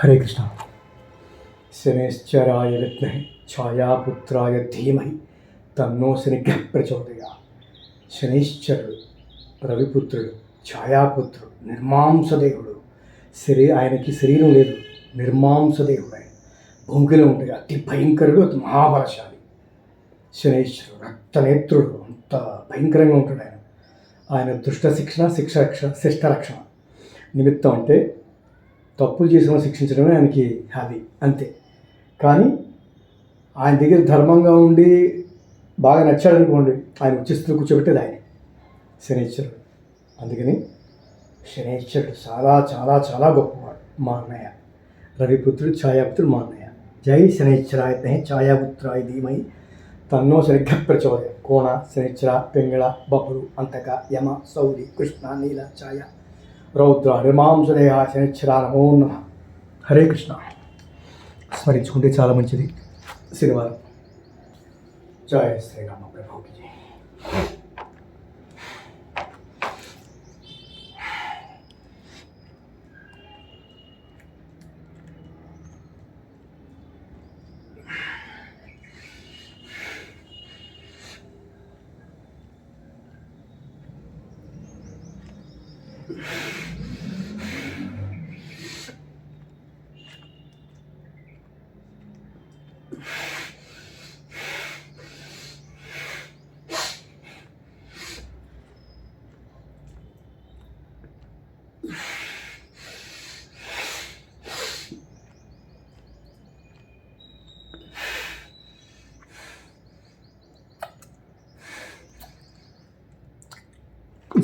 హరే కృష్ణ. శనేశ్వరాయ విద్మహే ఛాయాపుత్రాయ ధీమహి తన్నో శనిగ్రహ ప్రచోదయాత్. శనీశ్వరుడు రవిపుత్రుడు, ఛాయాపుత్రుడు, నిర్మాంసదేవుడు. ఆయనకి శరీరం లేదు, నిర్మాంసదేవుడు. ఆయన భూమిలో ఉంటాడు, అతి భయంకరుడు, అతి మహాబలశాలి. శనీశ్వరుడు రక్తనేత్రుడు, అంత భయంకరంగా ఉంటాడు. ఆయన దుష్ట శిక్షణ, శిష్ట రక్షణ నిమిత్తం. అంటే తప్పులు చేసిన శిక్షించడమే ఆయనకి హాబీ, అంతే. కానీ ఆయన దగ్గర ధర్మంగా ఉండి బాగా నచ్చాడనుకోండి, ఆయన ఉచిస్తులు కూర్చోబెట్టేది ఆయన శనీశ్వరుడు. అందుకని శనీశ్వరుడు చాలా చాలా చాలా గొప్పవాడు. మా అన్నయ్య రవిపుత్రుడు, ఛాయాపుత్రుడు మా అన్నయ్య. జై శనైశ్వరాయ ఛాయాపుత్రాయ ధీమహి తన్నో శనిగ్రహ ప్రచోదయాత్. కోణ, శనిశ్చర, పింగళ, బపురు, అంతక, యమ, సౌరి, కృష్ణ, నీల, ఛాయ, రౌద్ర, నిర్మాంసదేహ శనిశ్చర నమో నమః. హరే కృష్ణ. స్మరించుకుంటే చాలా మంచిది శనివారం. జయ శ్రీరామ ప్రభుకి జై.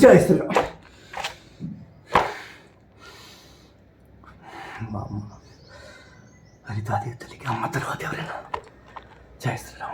జై శ్రీరామ్. మా అమ్మ హరితాదేవి తల్లికి అమ్మ తర్వాత ఎవరైనా. జై శ్రీరామ్.